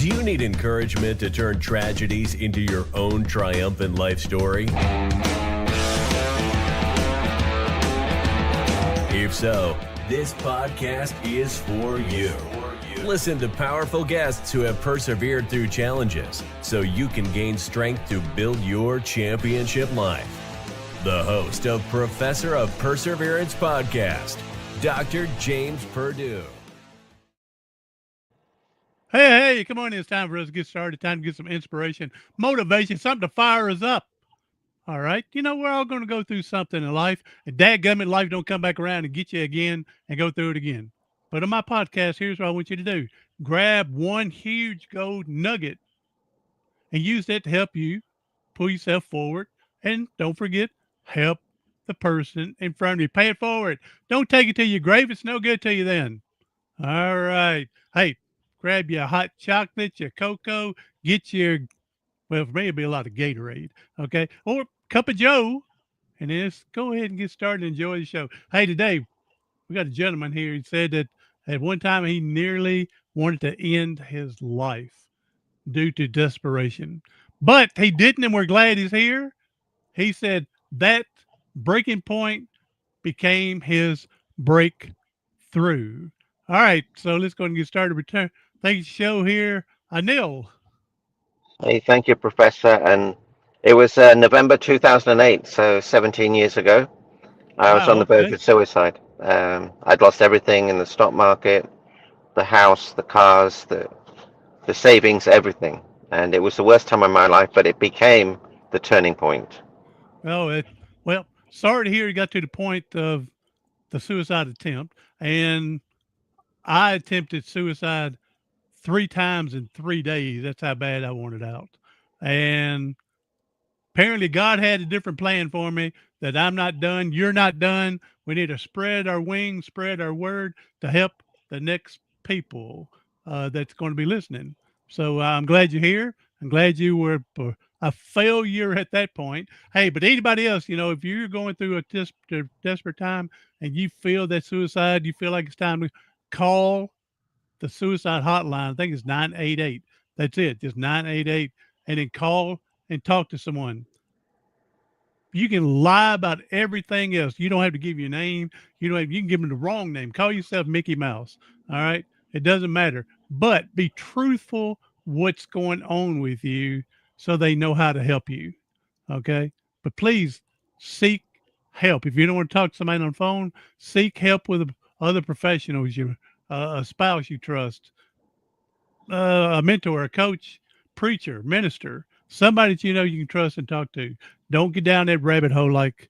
Do you need encouragement to turn tragedies into your own triumphant life story? If so, this podcast is for you. Listen to powerful guests who have persevered through challenges so you can gain strength to build your championship life. The host of Professor of Perseverance podcast, Dr. James Purdue. Hey, come on in. It's time for us to get started. Time to get some inspiration, motivation, something to fire us up. All right. You know, we're all going to go through something in life. And dadgummit, life don't come back around and get you again and go through it again. But on my podcast, here's what I want you to do. Grab one huge gold nugget and use that to help you pull yourself forward. And don't forget, help the person in front of you. Pay it forward. Don't take it to your grave. It's no good to you then. All right. Hey, grab your hot chocolate, your cocoa, get your, well, for me, it'd be a lot of Gatorade, okay? Or cup of Joe, and then let's go ahead and get started and enjoy the show. Hey, today, we got a gentleman here. He said that at one time he nearly wanted to end his life due to desperation, but he didn't, and we're glad he's here. He said that breaking point became his breakthrough. All right, so let's go and get started. Return. Thank you, show here, Anil. Hey, thank you, Professor. And it was November 2008, so 17 years ago. I was on Wow, the verge okay. of suicide. I'd lost everything in the stock market, the house, the cars, the savings, everything. And it was the worst time of my life, but it became the turning point. Oh, well, sorry to hear you got to the point of the suicide attempt. And I attempted suicide 3 times in 3 days. That's how bad I wanted out. And apparently God had a different plan for me, that I'm not done. You're not done. We need to spread our wings, spread our word to help the next people that's going to be listening. So I'm glad you're here. I'm glad you were a failure at that point. Hey, but anybody else, you know, if you're going through a desperate time and you feel that suicide, you feel like it's time to call the suicide hotline. I think it's 988. That's it. Just 988. And then call and talk to someone. You can lie about everything else. You don't have to give your name. You can give them the wrong name. Call yourself Mickey Mouse. All right. It doesn't matter. But be truthful what's going on with you so they know how to help you. Okay. But please seek help. If you don't want to talk to somebody on the phone, seek help with other professionals, a spouse you trust, a mentor, a coach, preacher, minister, somebody that you know you can trust and talk to. Don't get down that rabbit hole like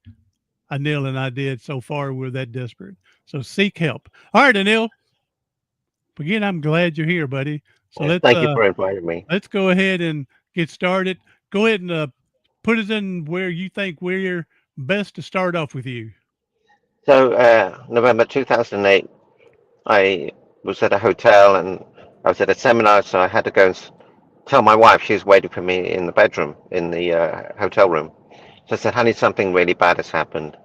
Anil and I did so far. We're that desperate. So seek help. All right, Anil. Again, I'm glad you're here, buddy. So Thank you for inviting me. let's go ahead and get started. Go ahead and put us in where you think we're best to start off with you. So, November 2008, I was at a hotel and I was at a seminar, so I had to go and tell my wife. She was waiting for me in the bedroom, in the hotel room. So I said, honey, something really bad has happened.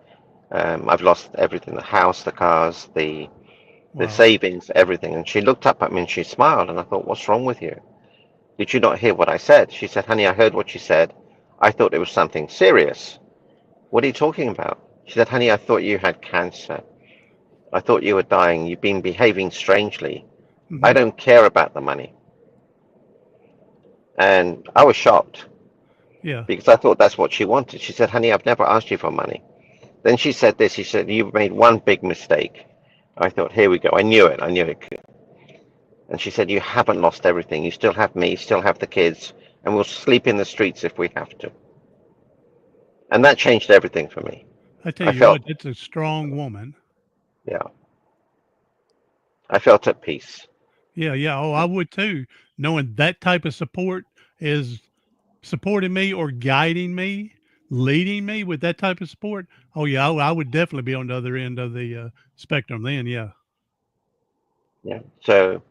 I've lost everything, the house, the cars, the Wow. savings, everything. And she looked up at me and she smiled. And I thought, what's wrong with you? Did you not hear what I said? She said, honey, I heard what you said. I thought it was something serious. What are you talking about? She said, honey, I thought you had cancer. I thought you were dying. You've been behaving strangely. I Hmm. don't care about the money. And I was shocked Yeah. because I thought that's what she wanted. She said, honey, I've never asked you for money. Then she said this. She said, you've made one big mistake. I thought, here we go. I knew it. I knew it. And she said, you haven't lost everything. You still have me, still have the kids, and we'll sleep in the streets if we have to. And that changed everything for me. I tell I you what, felt, it's a strong woman. yeah, I felt at peace. Yeah, yeah. Oh, I would too. Knowing that type of support is supporting me or guiding me, leading me with that type of support. Oh, yeah, I would definitely be on the other end of the spectrum then. Yeah. Yeah. So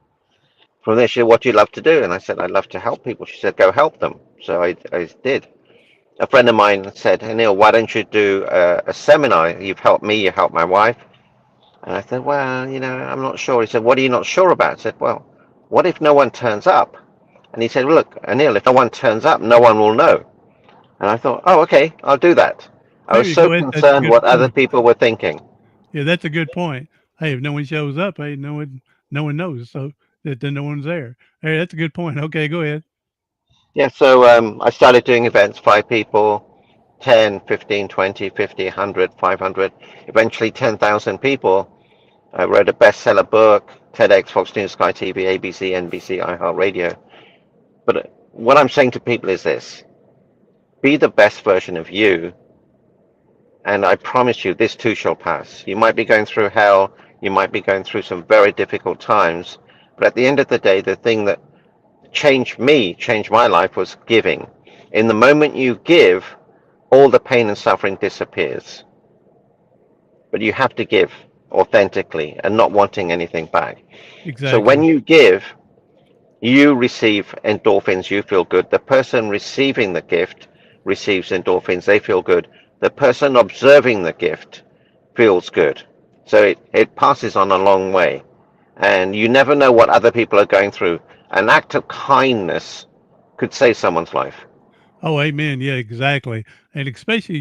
from there, she said, what do you love to do? And I said, I love to help people. She said, go help them. So I did. A friend of mine said, hey, Neil, why don't you do a seminar? You've helped me, you helped my wife. And I said, well, I'm not sure. He said, what are you not sure about? I said, well, what if no one turns up? And he said, well, look, Anil, if no one turns up, no one will know. And I thought, oh, okay, I'll do that. I There was you so go. That's a concerned good what other point. people were thinking. Yeah, that's a good point. Hey, if no one shows up, hey, no one knows, so that then no one's there. Hey, that's a good point. Okay, go ahead. Yeah, so I started doing events, 5 people, 10, 15, 20, 50, 100, 500, eventually 10,000 people. I wrote a bestseller book, TEDx, Fox News, Sky TV, ABC, NBC, iHeartRadio. But what I'm saying to people is this: be the best version of you, and I promise you, this too shall pass. You might be going through hell, you might be going through some very difficult times, but at the end of the day, the thing that changed my life was giving. In the moment you give, all the pain and suffering disappears. But you have to give authentically and not wanting anything back. So when Exactly. you give, you receive endorphins, you feel good. The person receiving the gift receives endorphins, they feel good. The person observing the gift feels good. So it passes on a long way. And you never know what other people are going through. An act of kindness could save someone's life. Oh, amen. Yeah, exactly. And especially,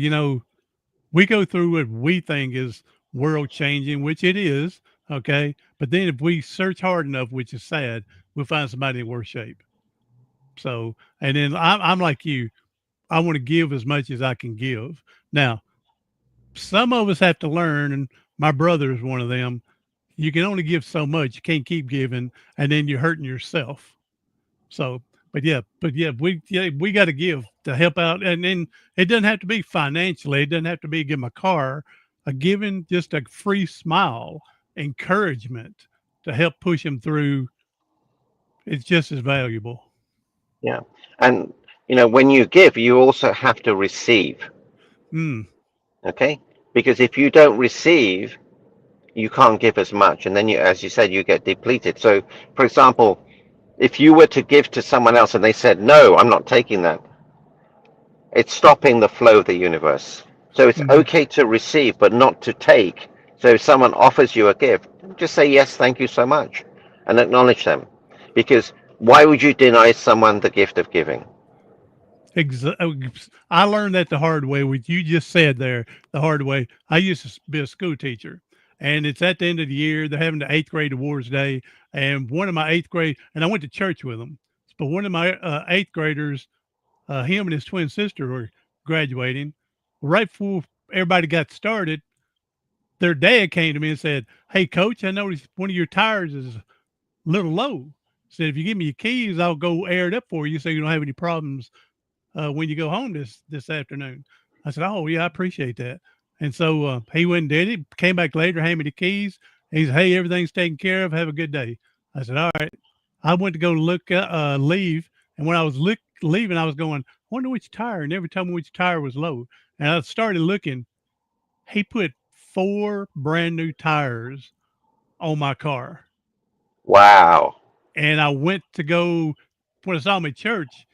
we go through what we think is world changing, which it is. Okay. But then if we search hard enough, which is sad, we'll find somebody in worse shape. So, and then I'm like you, I want to give as much as I can give. Now, some of us have to learn, and my brother is one of them. You can only give so much. You can't keep giving, and then you're hurting yourself. So, we got to give to help out, and then it doesn't have to be financially. It doesn't have to be give 'em a car. A giving, just a free smile, encouragement to help push them through. It's just as valuable. Yeah. And, when you give, you also have to receive. Mm, Okay. Because if you don't receive, you can't give as much. And then as you said, you get depleted. So, for example, if you were to give to someone else and they said, no, I'm not taking that, it's stopping the flow of the universe. So it's hmm okay to receive, but not to take. So if someone offers you a gift, just say yes, thank you so much, and acknowledge them. Because why would you deny someone the gift of giving? I learned that the hard way. What you just said there, the hard way. I used to be a school teacher, and it's at the end of the year. They're having the eighth grade awards day, and one of my eighth grade, and I went to church with them. But one of my eighth graders, him and his twin sister were graduating. Right before everybody got started, their dad came to me and said, "Hey, coach, I noticed one of your tires is a little low. Said if you give me your keys, I'll go air it up for you, so you don't have any problems when you go home this afternoon." I said, "Oh yeah, I appreciate that." And so he went and did it. Came back later, handed me the keys. He said, "Hey, everything's taken care of. Have a good day." I said, "All right." I went to go leave, and when I was leaving, I was going, "I wonder which tire." And every time which tire was low, and I started looking. He put four brand new tires on my car. Wow. And I went to go when I saw him at church.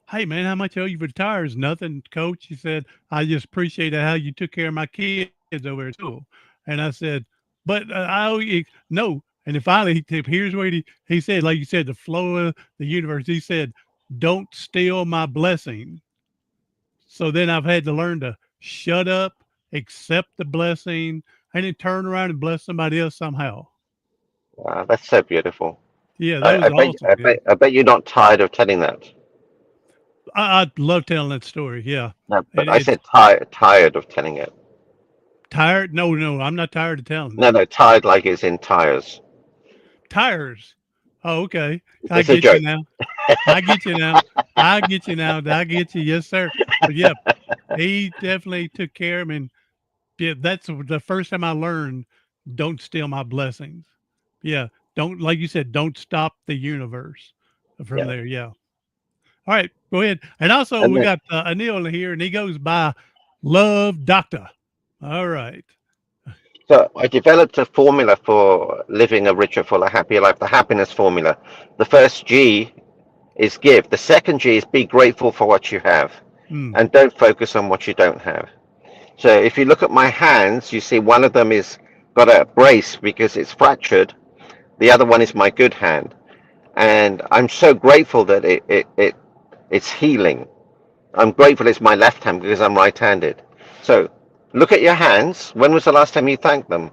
"Hey man, how much I owe you for the tires?" "Nothing, coach." He said, "I just appreciate how you took care of my kids over at school." And I said, "But I owe you." "No." And then finally, here's what he said, like you said, the flow of the universe. He said, "Don't steal my blessing." So then I've had to learn to shut up, accept the blessing, and then turn around and bless somebody else somehow. Wow, that's so beautiful. Yeah, that I, was I bet awesome, I man. bet I bet you're not tired of telling that. I love telling that story. Yeah. No, but I It's said tired of telling it. tired. No, no, I'm not tired of telling No, that. no, tired like it's in tires. Tires. Oh, okay. I It's a get you joke. now. I get you now. I get you now. I get you. Yes, sir. But yeah, he definitely took care of me. And yeah, that's the first time I learned don't steal my blessings. Yeah. Don't, like you said, don't stop the universe from Yeah. there. Yeah. All right. Go ahead. And also, And we then, got Anil here, and he goes by Love Doctor. All right. so I developed a formula for living a richer, fuller, happier life, the happiness formula. The first G is give. The second G is be grateful for what you have Mm, and don't focus on what you don't have. So if you look at my hands, you see one of them is got a brace because it's fractured. The other one is my good hand. And I'm so grateful that it's healing. I'm grateful it's my left hand because I'm right-handed. So look at your hands. When was the last time you thanked them?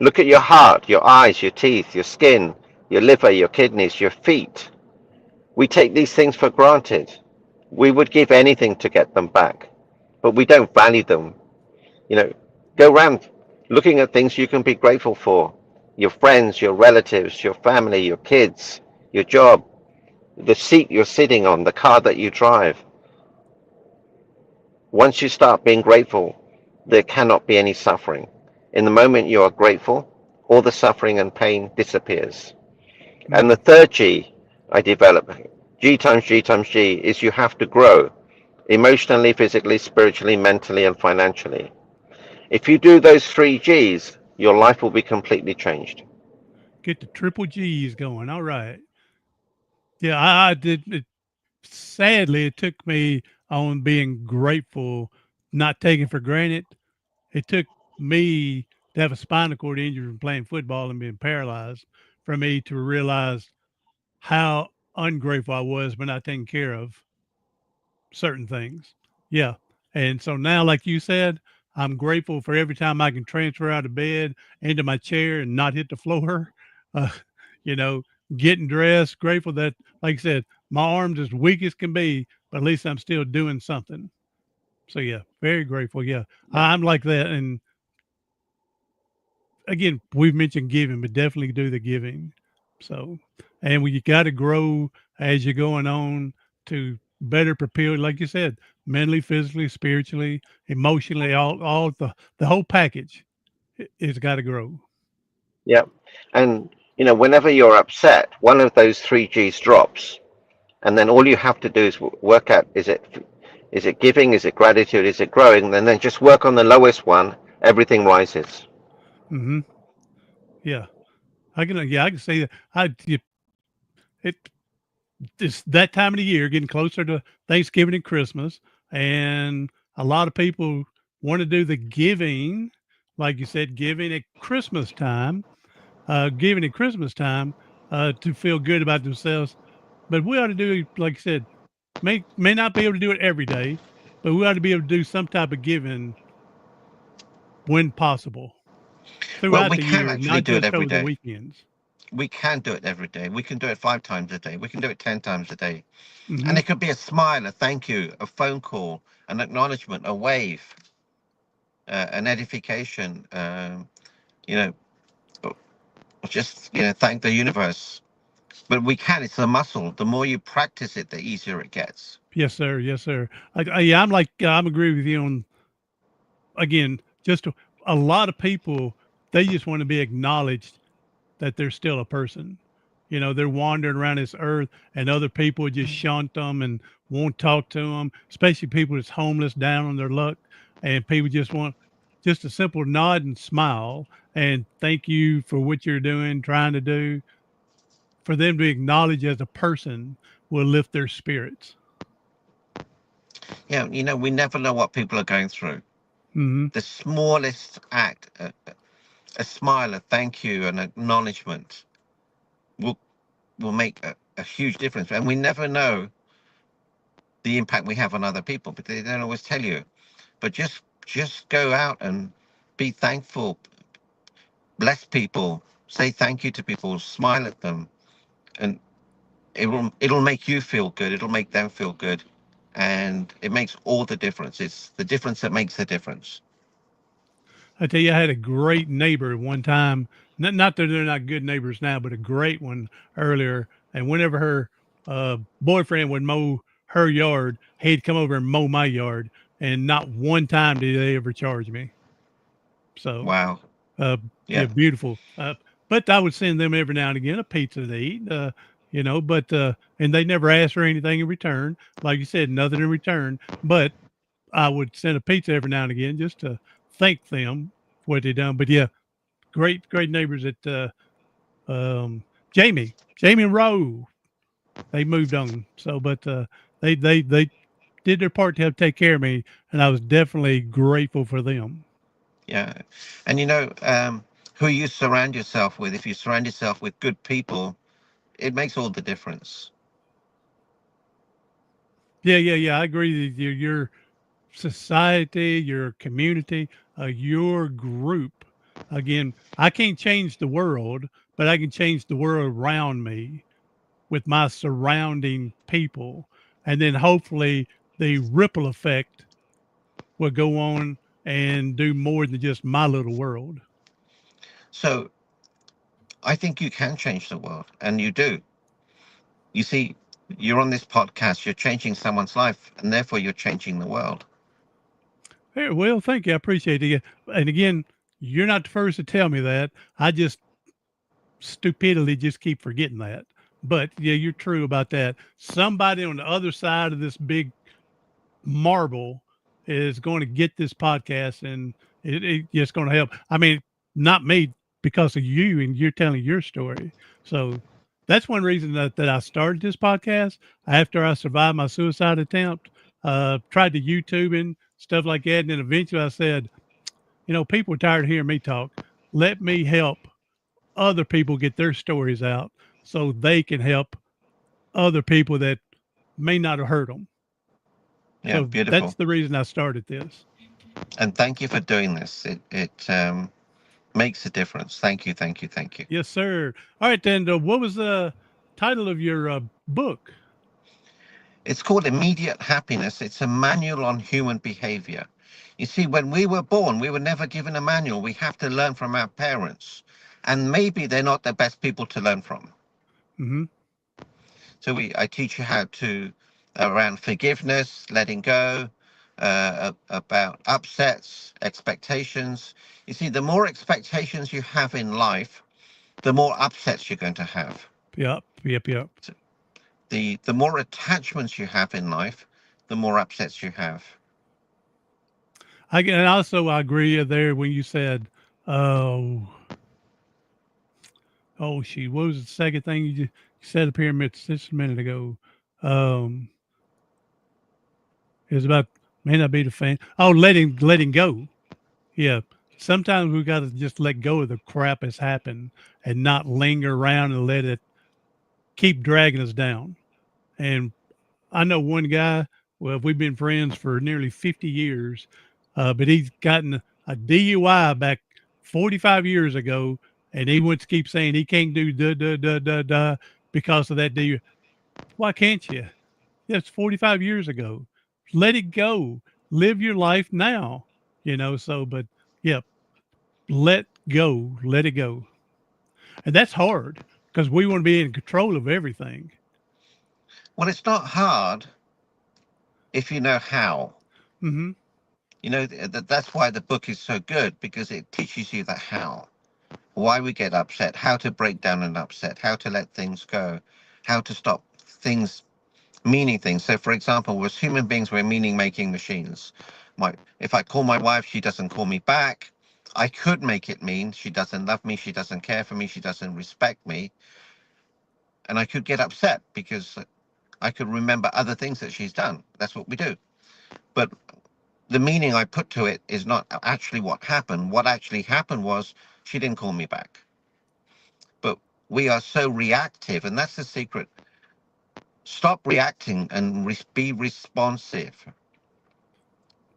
Look at your heart, your eyes, your teeth, your skin, your liver, your kidneys, your feet. We take these things for granted. We would give anything to get them back, but we don't value them. You know, go around looking at things you can be grateful for. Your friends, your relatives, your family, your kids, your job, the seat you're sitting on, the car that you drive. Once you start being grateful, there cannot be any suffering. In the moment you are grateful, all the suffering and pain disappears. And the third G I developed, G times G times G, is you have to grow emotionally, physically, spiritually, mentally, and financially. If you do those three G's, your life will be completely changed. Get the triple G's going. All right. Yeah, I did. Sadly, it took me on being grateful, not taking for granted. It took me to have a spinal cord injury from playing football and being paralyzed for me to realize how ungrateful I was for not taking care of certain things. Yeah. And so now, like you said, I'm grateful for every time I can transfer out of bed into my chair and not hit the floor. Uh, you know, getting dressed, grateful that, like I said, my arm's as weak as can be, but at least I'm still doing something. So, yeah, very grateful. Yeah. Yeah. I'm like that. And again, we've mentioned giving, but definitely do the giving. So, and we got to grow as you're going on to better prepare, like you said, mentally, physically, spiritually, emotionally, all the whole package is got to grow. Yeah. And, whenever you're upset, one of those three G's drops. And then all you have to do is work out, is it giving? Is it gratitude? Is it growing? And then just work on the lowest one. Everything rises. Hmm. Yeah. I can say that. It, it's that time of the year, getting closer to Thanksgiving and Christmas, and a lot of people want to do the giving, like you said, giving at Christmas time to feel good about themselves. But we ought to do, like I said, may not be able to do it every day, but we ought to be able to do some type of giving when possible Well, throughout we the can year, actually not do it just every over the day. weekends. We can do it every day. We can do it 5 times a day. We can do it 10 times a day. And Hmm. it could be a smile, a thank you, a phone call, an acknowledgement, a wave, an edification, you know, or just, thank the universe. But we can, it's a muscle. The more you practice it, the easier it gets. Yes, sir. Yes, sir. Yeah, I'm agree with you on again. Just a lot of people, they just want to be acknowledged that they're still a person. They're wandering around this earth and other people just shunt them and won't talk to them, especially people that's homeless, down on their luck. And people just want just a simple nod and smile and thank you for what you're doing, trying to do. For them to acknowledge as a person will lift their spirits. Yeah, we never know what people are going through. Hmm. The smallest act, a smile, a thank you, an acknowledgement will will make a huge difference. And we never know the impact we have on other people, but they don't always tell you. But just go out and be thankful, bless people, say thank you to people, smile at them, and it'll make you feel good. It'll make them feel good, and it makes all the difference. It's the difference that makes the difference. I tell you, I had a great neighbor at one time. Not that they're not good neighbors now, but a great one earlier. And whenever her boyfriend would mow her yard, he'd come over and mow my yard. And not one time did they ever charge me. So, Wow. uh, yeah, Yeah. beautiful. But I would send them every now and again a pizza to eat, but, and they never asked for anything in return. Like you said, nothing in return. But I would send a pizza every now and again just to thank them for what they done. But yeah, great neighbors at Jamie and Rowe. They moved on. So, but they did their part to help take care of me, and I was definitely grateful for them. Yeah. And who you surround yourself with. If you surround yourself with good people, it makes all the difference. Yeah. I agree with you. Your society, your community, your group. Again, I can't change the world, but I can change the world around me with my surrounding people. And then hopefully the ripple effect will go on and do more than just my little world. So I think you can change the world, and you do. You see, you're on this podcast, you're changing someone's life, and therefore you're changing the world. Hey, well, thank you. I appreciate it. And again, you're not the first to tell me that. I just stupidly just keep forgetting that. But yeah, you're true about that. Somebody on the other side of this big marble is going to get this podcast, and it's going to help. I mean, not me, because of you and you're telling your story. So that's one reason that I started this podcast after I survived my suicide attempt. Tried to YouTube and stuff like that. And then eventually I said, people are tired of hearing me talk. Let me help other people get their stories out so they can help other people that may not have heard them. Yeah, So that's beautiful. the reason I started this. And thank you for doing this. It makes a difference. Thank you, thank you, thank you. Yes, sir. All right, then. What was the title of your book? It's called Immediate Happiness. It's a manual on human behavior. You see, when we were born, we were never given a manual. We have to learn from our parents. And maybe they're not the best people to learn from. Mm-hmm. So I teach you how to, around forgiveness, letting go, about upsets, expectations. You see, the more expectations you have in life, the more upsets you're going to have. Yep. The more attachments you have in life, the more upsets you have. And also I agree there when you said, oh, shoot, what was the second thing you said? The pyramids just a minute ago. Um, it was about may not be the fan. Oh, letting go. Yeah. Sometimes we got to just let go of the crap that's happened and not linger around and let it keep dragging us down. And I know one guy, well, we've been friends for nearly 50 years, but he's gotten a DUI back 45 years ago. And he wants to keep saying he can't do because of that DUI. Why can't you? Yeah, it's 45 years ago. Let it go. Live your life now, but yeah, let go, let it go. And that's hard because we want to be in control of everything. Well, it's not hard if you know how. Mm-hmm. That's why the book is so good, because it teaches you the how. Why we get upset, how to break down an upset, how to let things go, how to stop things meaning things. So, for example, as human beings, we're meaning-making machines. If I call my wife, she doesn't call me back. I could make it mean she doesn't love me, she doesn't care for me, she doesn't respect me, and I could get upset because I could remember other things that she's done. That's what we do. But the meaning I put to it is not actually what happened. What actually happened was she didn't call me back. But we are so reactive, and that's the secret. Stop reacting and be responsive.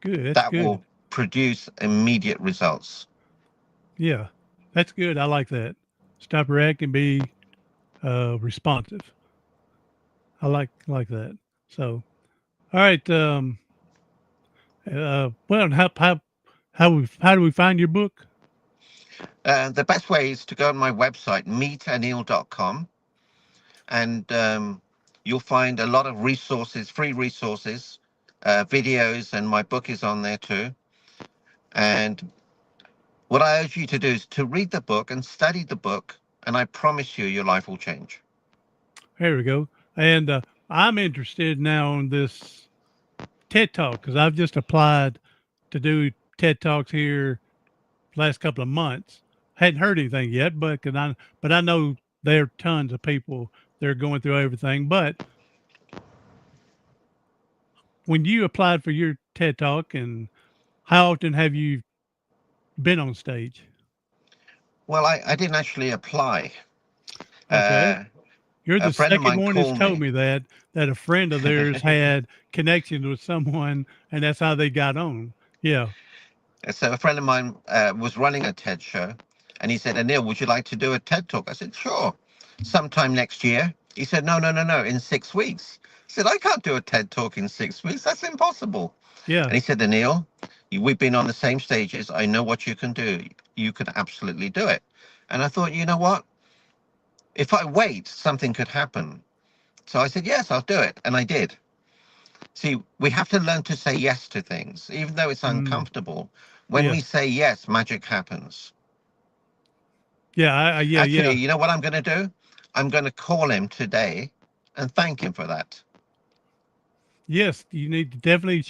Good. That's That good. will produce immediate results. Yeah, that's good. I like that. Stop reacting, be responsive. I like that. So, all right. Well, how do we find your book? The best way is to go on my website, meetanil.com, and you'll find a lot of resources, free resources, videos, and my book is on there too. And what I urge you to do is to read the book and study the book, and I promise you, your life will change. There we go. And I'm interested now in this TED Talk because I've just applied to do TED Talks here last couple of months. Hadn't heard anything yet, but I know there are tons of people that are going through everything. But when you applied for your TED Talk, and how often have you been on stage? Well, I didn't actually apply. Okay. You're A the friend of second mine one that's called told me. me that a friend of theirs had connections with someone, and that's how they got on. Yeah. So a friend of mine was running a TED show, and he said, "Anil, would you like to do a TED talk?" I said, "Sure, sometime next year." He said, "No, no, no, no, in 6 weeks." I said, "I can't do a TED talk in 6 weeks. That's impossible." Yeah. And he said, "Anil, we've been on the same stages. I know what you can do. You can absolutely do it." And I thought, you know what? If I wait, something could happen. So I said, "Yes, I'll do it," and I did. See, we have to learn to say yes to things, even though it's Mm. uncomfortable. When Yes. we say yes, magic happens. Yeah. Yeah. Actually, Yeah. you know what I'm going to do? I'm going to call him today and thank him for that. Yes. You need to definitely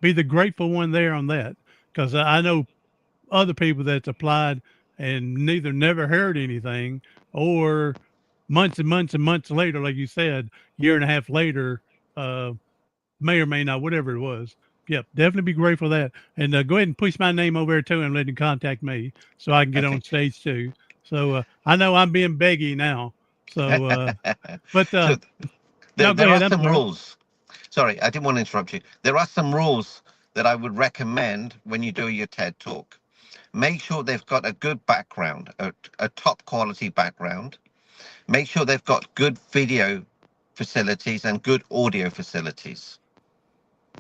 be the grateful one there on that, because I know other people that's applied and never heard anything, or months and months and months later, like you said, year and a half later, uh, may or may not, whatever it was. Yep, definitely be grateful for that. And go ahead and push my name over there too, and let him contact me so I can get Okay. on stage too. So I know I'm being beggy now. So, but So no, go there are ahead. I'm some sorry. rules. Sorry, I didn't want to interrupt you. There are some rules that I would recommend when you do your TED talk. Make sure they've got a good background, a top quality background. Make sure they've got good video facilities and good audio facilities.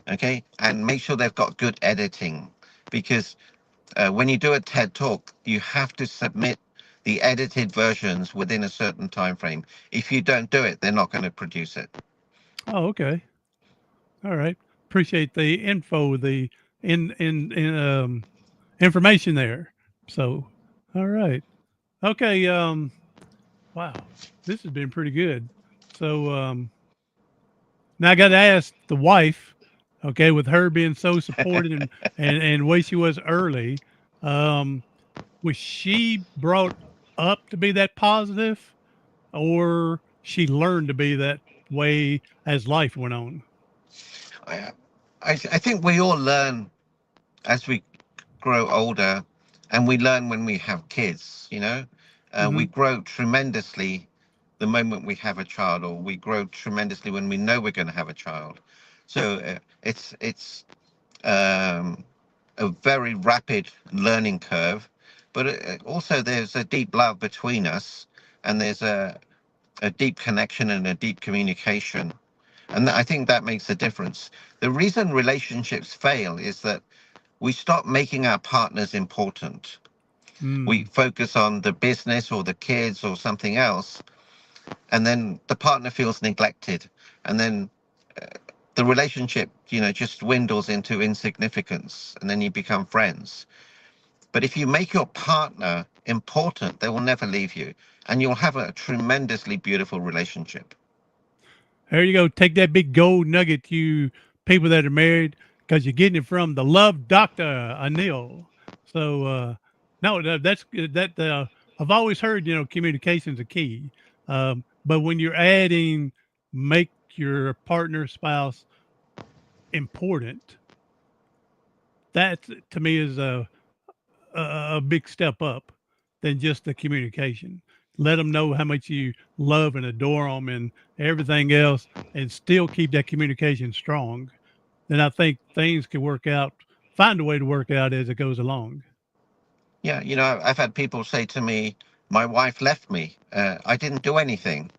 Okay. And make sure they've got good editing, because when you do a TED talk, you have to submit the edited versions within a certain time frame. If you don't do it, they're not going to produce it. Oh, okay. All right. Appreciate the info, the in information there. So, all right. Okay. Wow, this has been pretty good. So, now I got to ask the wife, okay, with her being so supportive and way she was early, um, was she brought up to be that positive, or she learned to be that way as life went on? I, I think we all learn as we grow older, and we learn when we have kids. We Hmm. grow tremendously the moment we have a child, or we grow tremendously when we know we're going to have a child. So it's a very rapid learning curve, but also there's a deep love between us, and there's a deep connection and a deep communication. And I think that makes a difference. The reason relationships fail is that we stop making our partners important. We Mm. focus on the business or the kids or something else, and then the partner feels neglected. And then the relationship, just dwindles into insignificance, and then you become friends. But if you make your partner important, they will never leave you, and you'll have a tremendously beautiful relationship. There you go. Take that big gold nugget, you people that are married, because you're getting it from the love doctor, Anil. So, no, that's good. I've always heard, communication's a key. But when you're adding, make your partner, spouse important, that to me is a big step up than just the communication. Let them know how much you love and adore them and everything else, and still keep that communication strong. Then I think things can work out, find a way to work out as it goes along. Yeah, I've had people say to me, "My wife left me. I didn't do anything."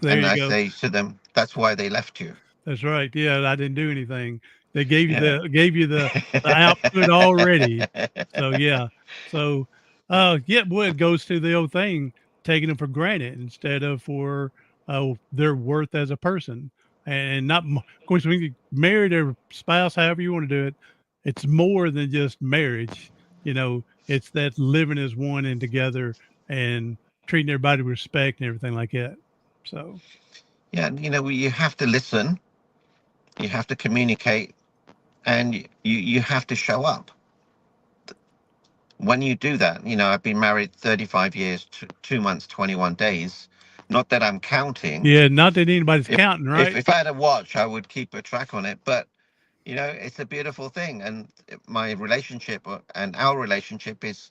There And you I go. say to them, "That's why they left you." That's right. Yeah, I didn't do anything. They Yeah. gave you the output already. So yeah. So yeah, well, it goes to the old thing, taking them for granted instead of for their worth as a person. And not of course when you marry their spouse, however you want to do it, it's more than just marriage. It's that living as one and together and treating everybody with respect and everything like that. So Yeah, you have to listen, you have to communicate, and you have to show up. When you do that, I've been married 35 years, 2 months, 21 days. Not that I'm counting. yeah, not that anybody's If counting, if right? if I had a watch, I would keep a track on it. But it's a beautiful thing, and my relationship and our relationship is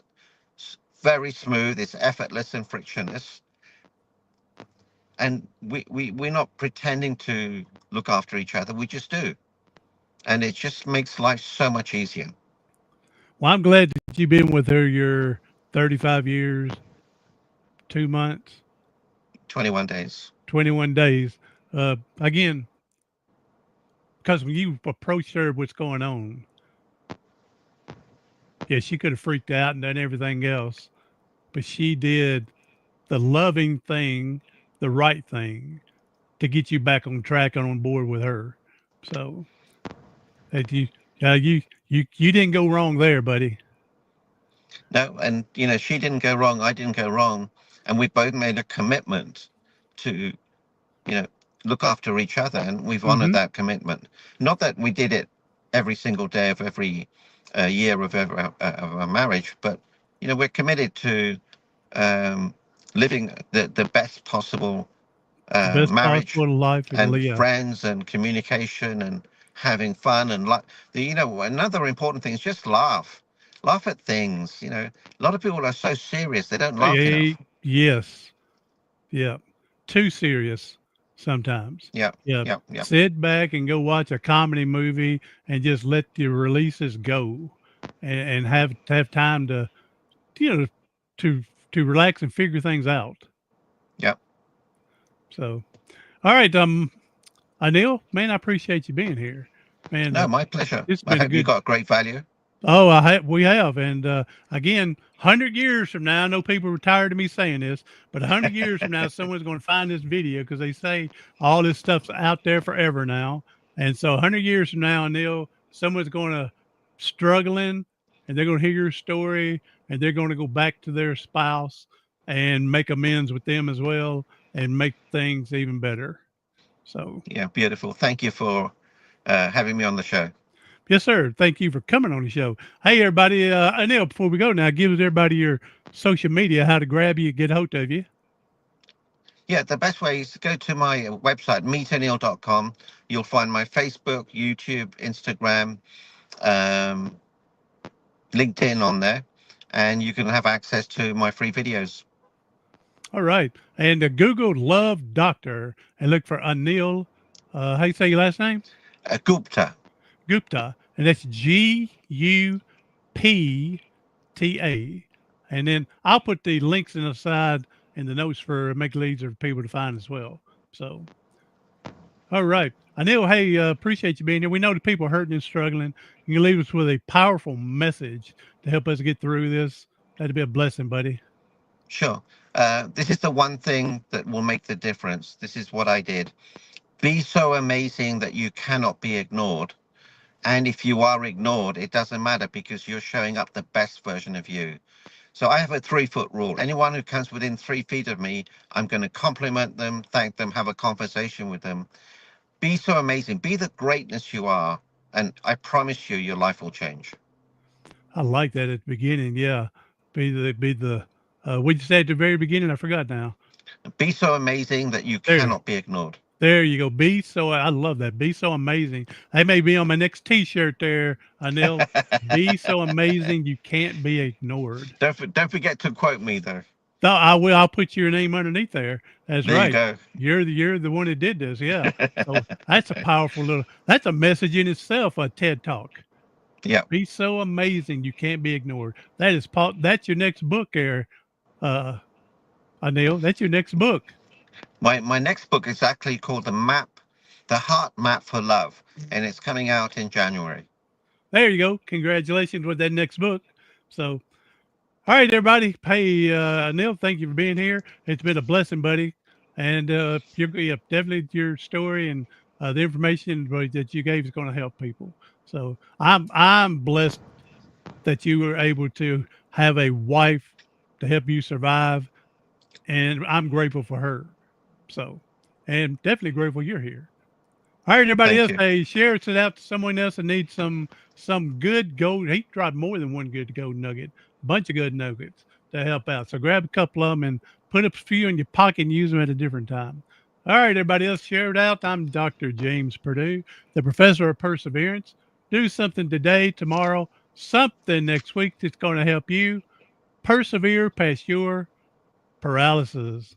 very smooth. It's effortless and frictionless. And we're not pretending to look after each other. We just do. And it just makes life so much easier. Well, I'm glad that you've been with her your 35 years, 2 months, 21 days. 21 days. Again, because when you approached her, what's going on? Yeah, she could have freaked out and done everything else, but she did the loving thing, the right thing to get you back on track and on board with her. So that you didn't go wrong there, buddy. No, and she didn't go wrong. I didn't go wrong. And we both made a commitment to, you know, look after each other. And we've honored Mm-hmm. that commitment. Not that we did it every single day of every year of our marriage, but, we're committed to living the best possible The best marriage possible life and and live. friends and communication and having fun and another important thing is just laugh at things. A lot of people are so serious they don't laugh enough. Yes. Yeah. Too serious sometimes. Yeah, Yeah. yeah, yeah, Sit back and go watch a comedy movie and just let your releases go and have time to, you know, to, to relax and figure things out. yeah. So, all right. Anil, man, I appreciate you being here, man. No, my pleasure. It's I been a hope you good. got great value. Oh, we have, and again, 100 years from now, I know people are tired of me saying this, but 100 years from now, someone's going to find this video because they say all this stuff's out there forever now, and so 100 years from now, Neil, someone's going to struggling, and they're going to hear your story, and they're going to go back to their spouse and make amends with them as well, and make things even better. So. Yeah, beautiful. Thank you for having me on the show. Yes, sir. Thank you for coming on the show. Hey, everybody. Anil, before we go now, give everybody your social media, how to grab you, get a hold of you. Yeah, the best way is to go to my website, meetanil.com. You'll find my Facebook, YouTube, Instagram, um, LinkedIn on there, and you can have access to my free videos. All right. And Google Love Doctor and look for Anil. How you say your last name? Gupta. Gupta. And that's Gupta. And then I'll put the links in the side in the notes for make it easier for people to find as well. So, all right. Anil, hey, appreciate you being here. We know that people are hurting and struggling. You can leave us with a powerful message to help us get through this. That'd be a blessing, buddy. Sure. This is the one thing that will make the difference. This is what I did. Be so amazing that you cannot be ignored. And if you are ignored, it doesn't matter because you're showing up the best version of you. So I have a 3-foot rule. Anyone who comes within 3 feet of me, I'm going to compliment them, thank them, have a conversation with them. Be so amazing. Be the greatness you are. And I promise you, your life will change. I like that at the beginning. Yeah. What'd you say at the very beginning? I forgot now. Be so amazing that you cannot be ignored. There you go. I love that. Be so amazing. That may be on my next T-shirt there, Anil. Be so amazing you can't be ignored. Don't forget to quote me though. No, I will. I'll put your name underneath there. That's there right. You go. You're the one that did this. Yeah. So that's a powerful that's a message in itself. A TED Talk. Yeah. Be so amazing you can't be ignored. That's your next book there, Anil. That's your next book. My next book is actually called The Heart Map for Love, and it's coming out in January. There you go. Congratulations with that next book. So, all right, everybody. Hey, Anil, thank you for being here. It's been a blessing, buddy. And definitely your story and the information that you gave is going to help people. So I'm blessed that you were able to have a wife to help you survive, and I'm grateful for her. So, and definitely grateful you're here. All right, everybody else, hey, share it out to someone else that needs some good gold. He tried more than one good gold nugget, a bunch of good nuggets to help out. So grab a couple of them and put a few in your pocket and use them at a different time. All right, everybody else, share it out. I'm Dr. James Purdue, the professor of perseverance. Do something today, tomorrow, something next week that's going to help you persevere past your paralysis.